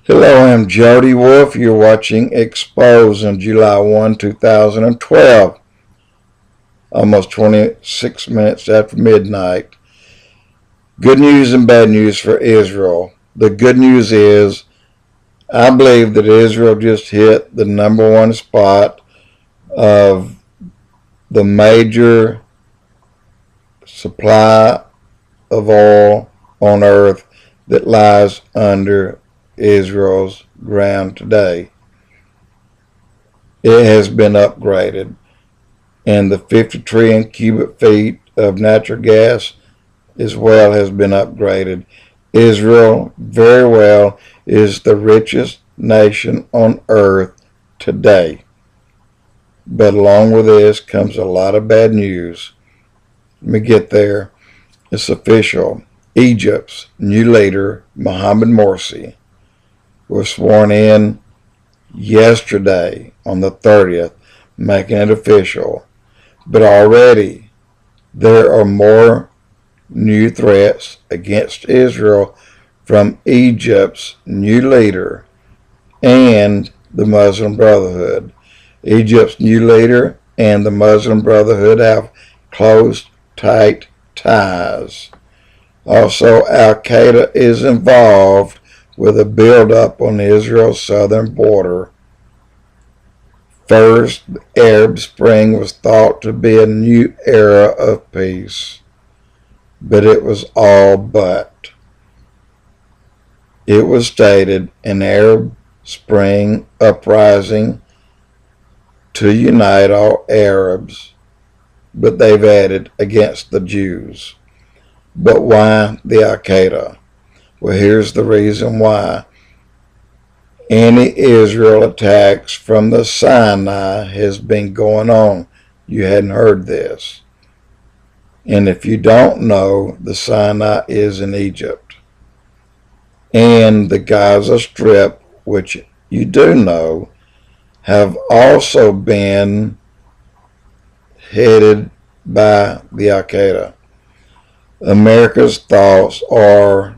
Hello, I'm Jody Wolf. You're watching Expoz on July 1, 2012, almost 26 minutes after midnight. Good news and bad news for Israel. The good news is I believe that Israel just hit the number one spot of the major supply of oil on earth that lies under Israel's ground today. It has been upgraded, and the 50 trillion cubic feet of natural gas as well has been upgraded. Israel very well is the richest nation on earth today. But along with this comes a lot of bad news. Let me get there. It's official. Egypt's new leader, Mohamed Morsi, was sworn in yesterday on the 30th, making it official. But already there are more new threats against Israel from Egypt's new leader and the Muslim Brotherhood. Egypt's new leader and the Muslim Brotherhood have close, tight ties. Also, Al-Qaeda is involved with a build-up on Israel's southern border. First, the Arab Spring was thought to be a new era of peace, but it was all but. It was stated an Arab Spring uprising to unite all Arabs, but they've added against the Jews. But why the Al-Qaeda? Well, here's the reason why. Anti-Israel attacks from the Sinai has been going on. You hadn't heard this. And if you don't know, the Sinai is in Egypt. And the Gaza Strip, which you do know, have also been headed by the Al-Qaeda. America's thoughts are,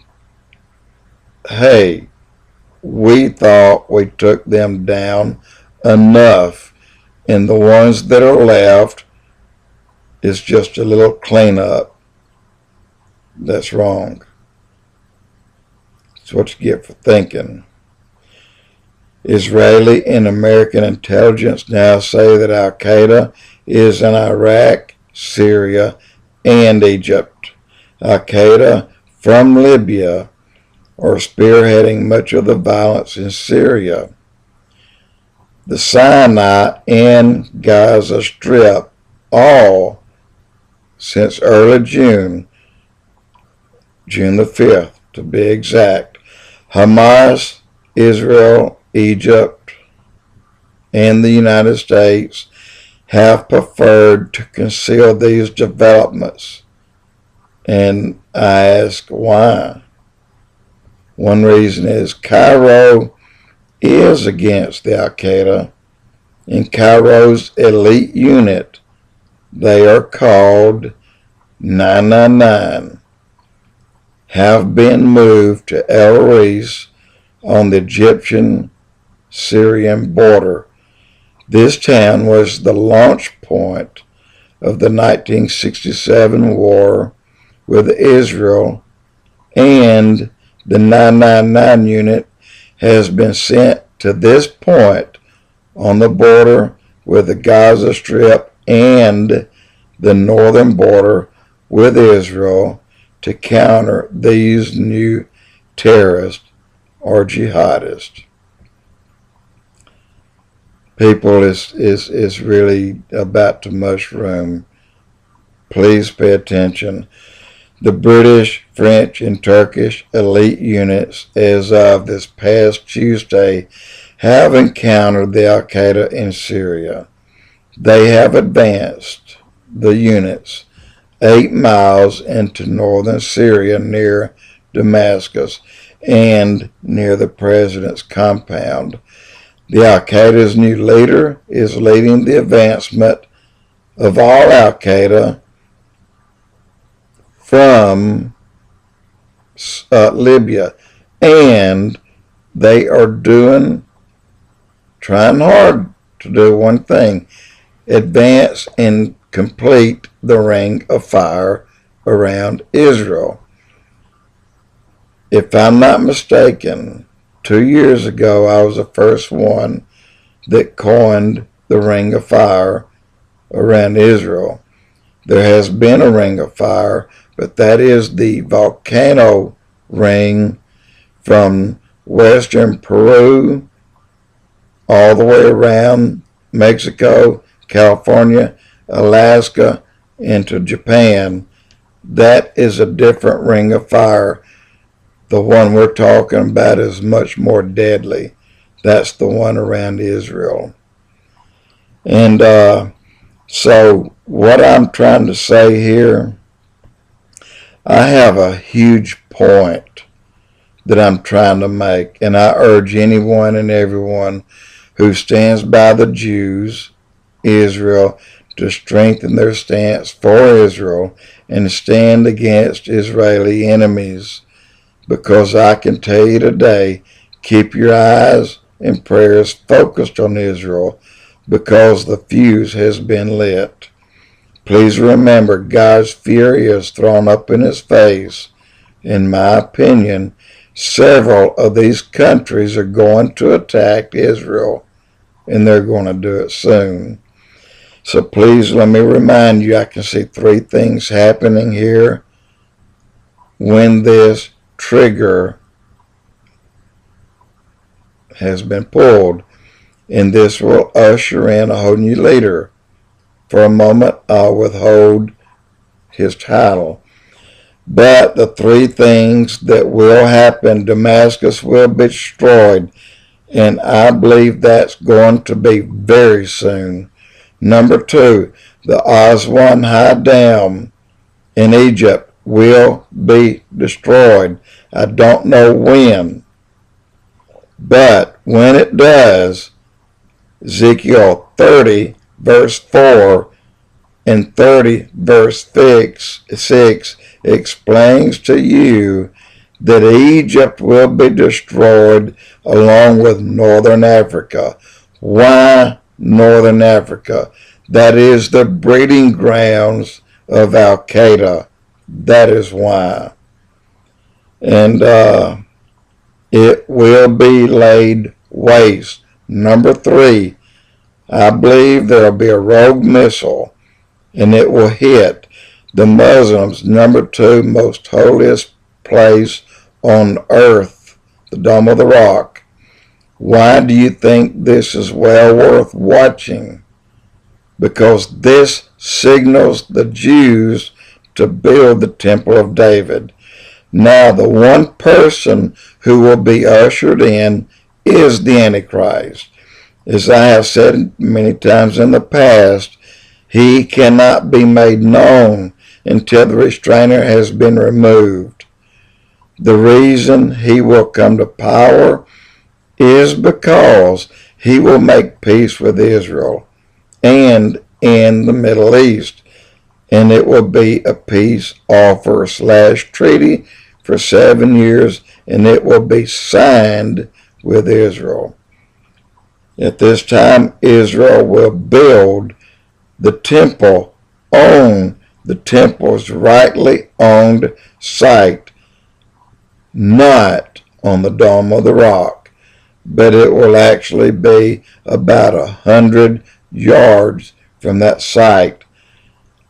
hey, we thought we took them down enough, and the ones that are left is just a little cleanup. That's wrong. That's what you get for thinking. Israeli and American intelligence now say that Al-Qaeda is in Iraq, Syria, and Egypt. Al-Qaeda from Libya are spearheading much of the violence in Syria. The Sinai and Gaza Strip, all since early June the 5th to be exact. Hammas, Israel, Egypt, and the United States have preferred to conceal these developments. And I ask why. One reason is Cairo is against the Al-Qaeda. In Cairo's elite unit, they are called 999, have been moved to El Reis on the Egyptian-Syrian border. This town was the launch point of the 1967 war with Israel, and the 999 unit has been sent to this point on the border with the Gaza Strip and the northern border with Israel to counter these new terrorists or jihadists. People, is really about to mushroom. Please pay attention. The British, French, and Turkish elite units, as of this past Tuesday, have encountered the Al-Qaeda in Syria. They have advanced, the units, 8 miles into northern Syria near Damascus and near the president's compound. The Al-Qaeda's new leader is leading the advancement of all Al-Qaeda from Libya and they are trying hard to do one thing: advance and complete the ring of fire around Israel. If I'm not mistaken, 2 years ago I was the first one that coined the ring of fire around Israel. There has been a ring of fire, but that is the volcano ring from western Peru all the way around Mexico, California, Alaska, into Japan. That is a different ring of fire. The one we're talking about is much more deadly. That's the one around Israel. And so what I'm trying to say here, I have a huge point that I'm trying to make, and I urge anyone and everyone who stands by the Jews, Israel, to strengthen their stance for Israel and stand against Israeli enemies. Because I can tell you today, keep your eyes and prayers focused on Israel, because the fuse has been lit. Please remember, God's fury is thrown up in his face. In my opinion, several of these countries are going to attack Israel, and they're going to do it soon. So please let me remind you, I can see three things happening here when this trigger has been pulled, and this will usher in a whole new leader. For a moment, I'll withhold his title. But the three things that will happen: Damascus will be destroyed, and I believe that's going to be very soon. Number two, the Aswan High Dam in Egypt will be destroyed. I don't know when, but when it does, Ezekiel 30 verse 4 and 30 verse 6 explains to you that Egypt will be destroyed along with northern Africa. Why northern Africa? That is the breeding grounds of Al-Qaeda. That is why. And it will be laid waste. Number three, I believe there will be a rogue missile, and it will hit the Muslims' number two most holiest place on earth, the Dome of the Rock. Why do you think this is well worth watching? Because this signals the Jews to build the Temple of David. Now, the one person who will be ushered in is the Antichrist. As I have said many times in the past, he cannot be made known until the restrainer has been removed. The reason he will come to power is because he will make peace with Israel and in the Middle East, and it will be a peace offer / treaty for 7 years, and it will be signed with Israel. At this time, Israel will build the temple on the temple's rightly owned site, not on the Dome of the Rock, but it will actually be about 100 yards from that site.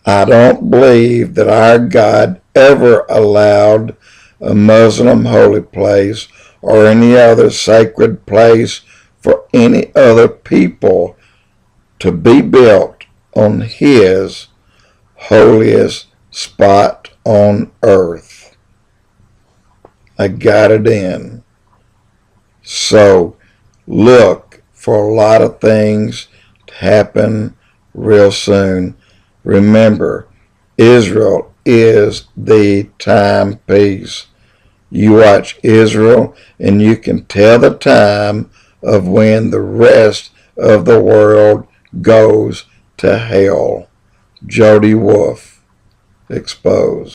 I don't believe that our God ever allowed a Muslim holy place or any other sacred place for any other people to be built on his holiest spot on earth. I got it in. So look for a lot of things to happen real soon. Remember, Israel is the timepiece. You watch Israel and you can tell the time of when the rest of the world goes to hell. Jody Wolf, Expoz.